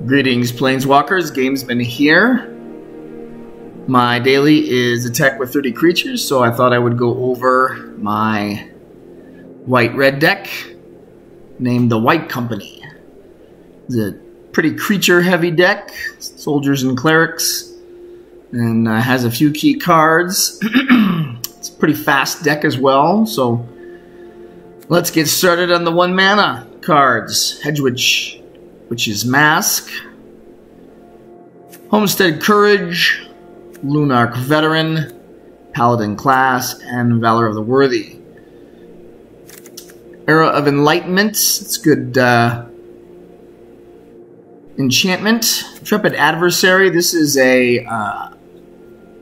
Greetings, Planeswalkers. Game's been here. My daily is attack with 30 creatures, so I thought I would go over my White Red deck named the White Company. It's a pretty creature-heavy deck, soldiers and clerics, and has a few key cards. It's a pretty fast deck as well, so let's get started on the 1-mana cards. Hedgewitch, which is Mask, Homestead Courage, Lunarch Veteran, Paladin Class, and Valor of the Worthy. Era of Enlightenment, it's good enchantment. Intrepid Adversary, this is a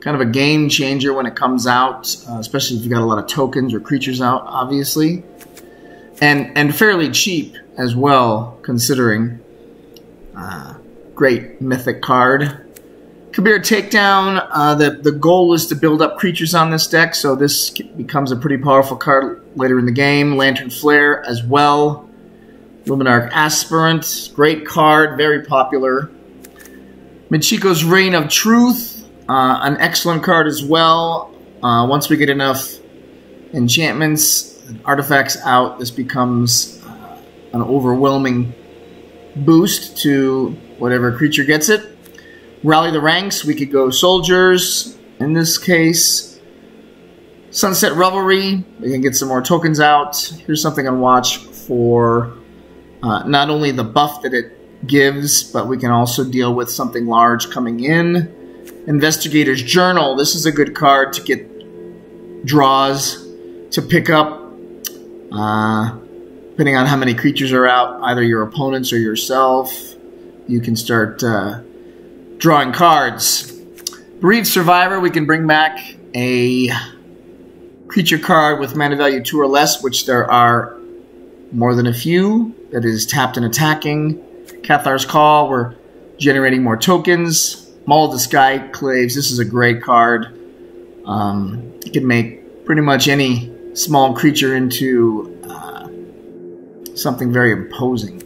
kind of a game changer when it comes out, especially if you've got a lot of tokens or creatures out, obviously. And fairly cheap as well, considering. Great mythic card. Kabir Takedown. The goal is to build up creatures on this deck, so this becomes a pretty powerful card later in the game. Lantern Flare as well. Luminarch Aspirant. Great card, very popular. Michiko's Reign of Truth. An excellent card as well. Once we get enough enchantments and artifacts out, this becomes an overwhelming boost to whatever creature gets it. Rally the Ranks, we could go soldiers in this case. Sunset Revelry, we can get some more tokens out. Here's something on watch for not only the buff that it gives, but we can also deal with something large coming in. Investigator's Journal, this is a good card to get draws to pick up. Depending on how many creatures are out, either your opponents or yourself, you can start drawing cards. Bereaved Survivor, we can bring back a creature card with mana value 2 or less, which there are more than a few, that is tapped and attacking. Cathar's Call, we're generating more tokens. Maul of the Skyclaves, this is a great card. You can make pretty much any small creature into something very imposing.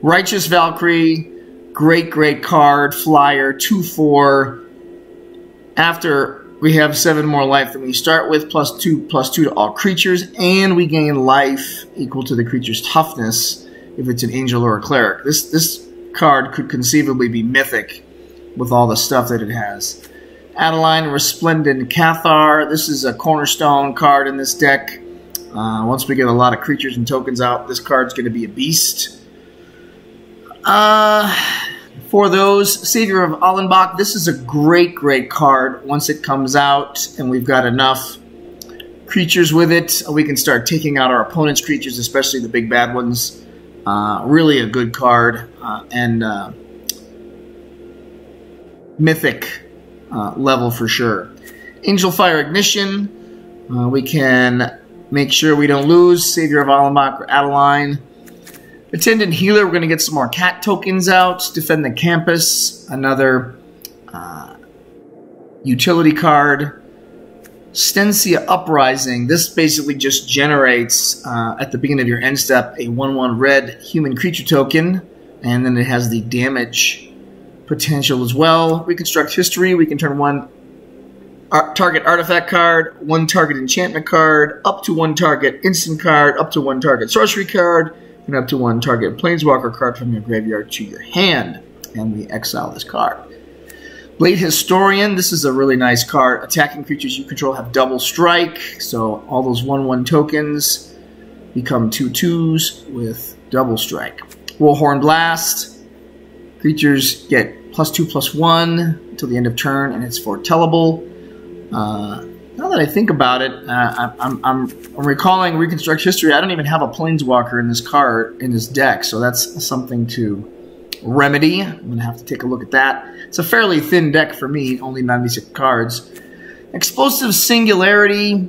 Righteous Valkyrie, great card, flyer, 2/4. After we have 7 more life than we start with, +2/+2 to all creatures, and we gain life equal to the creature's toughness if it's an angel or a cleric. This card could conceivably be mythic with all the stuff that it has. Adeline Resplendent Cathar, this is a cornerstone card in this deck. Once we get a lot of creatures and tokens out, this card's going to be a beast. For those, Savior of Allenbach, this is a great card. Once it comes out and we've got enough creatures with it, we can start taking out our opponent's creatures, especially the big bad ones. Really a good card, and mythic level for sure. Angel Fire Ignition, we can make sure we don't lose Savior of Allenbach or Adeline. Attendant Healer, we're going to get some more cat tokens out. Defend the Campus, another utility card. Stensia Uprising, this basically just generates, at the beginning of your end step, a 1/1 red human creature token, and then it has the damage potential as well. Reconstruct History, we can turn 1 target artifact card, 1 target enchantment card, up to 1 target instant card, up to 1 target sorcery card, and up to 1 target planeswalker card from your graveyard to your hand. And we exile this card. Blade Historian, this is a really nice card. Attacking creatures you control have double strike, so all those 1/1 tokens become 2/2s with double strike. Warhorn Blast, creatures get +2/+1 until the end of turn, and it's foretellable. Now that I think about it, I'm recalling Reconstruct History. I don't even have a Planeswalker in this card, in this deck, so that's something to remedy. I'm going to have to take a look at that. It's a fairly thin deck for me, only 96 cards. Explosive Singularity.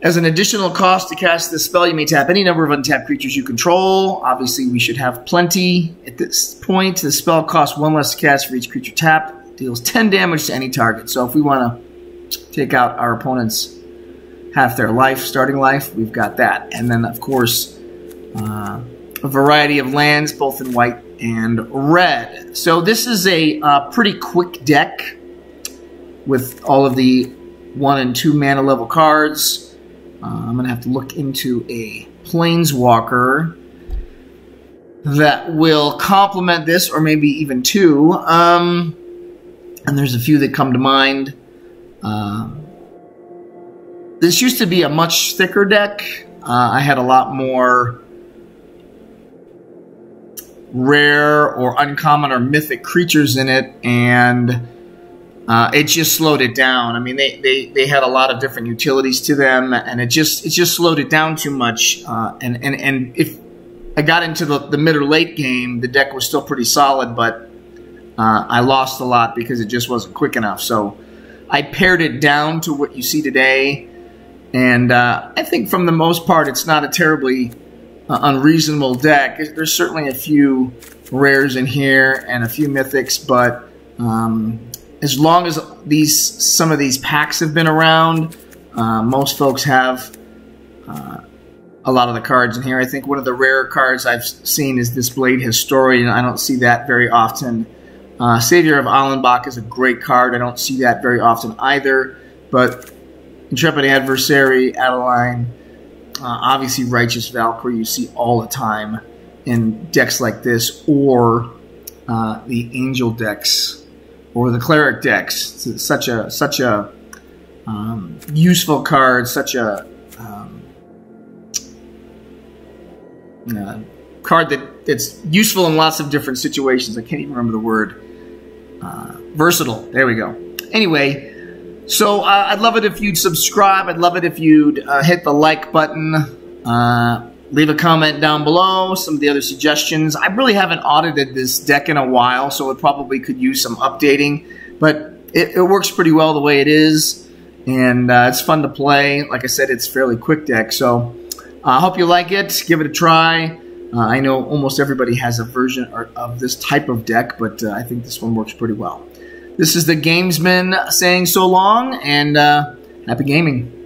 As an additional cost to cast this spell, you may tap any number of untapped creatures you control. Obviously, we should have plenty at this point. The spell costs 1 less to cast for each creature tapped. Deals 10 damage to any target. So if we want to take out our opponent's half their life, starting life, we've got that. And then, of course, a variety of lands, both in white and red. So this is a pretty quick deck with all of the 1 and 2 mana level cards. I'm going to have to look into a Planeswalker that will complement this, or maybe even 2. And there's a few that come to mind. This used to be a much thicker deck. I had a lot more rare or uncommon or mythic creatures in it, and it just slowed it down. I mean, they had a lot of different utilities to them, and it just slowed it down too much. And if I got into the mid or late game, the deck was still pretty solid, but I lost a lot because it just wasn't quick enough. So I pared it down to what you see today, and I think for the most part, it's not a terribly unreasonable deck. There's certainly a few rares in here and a few mythics, but as long as some of these packs have been around, most folks have a lot of the cards in here. I think one of the rare cards I've seen is this Blade Historian. I don't see that very often. Savior of Allenbach is a great card. I don't see that very often either. But Intrepid Adversary, Adeline, obviously Righteous Valkyrie you see all the time in decks like this, or the Angel decks, or the Cleric decks. It's such a useful card, such a card that's useful in lots of different situations. I can't even remember the word. Versatile. There we go. Anyway, so I'd love it if you'd subscribe. I'd love it if you'd hit the like button. Leave a comment down below, some of the other suggestions. I really haven't audited this deck in a while, so it probably could use some updating. But it works pretty well the way it is, and it's fun to play. Like I said, it's a fairly quick deck, so I hope you like it. Give it a try. I know almost everybody has a version of this type of deck, but I think this one works pretty well. This is the Gamesman saying so long, and happy gaming.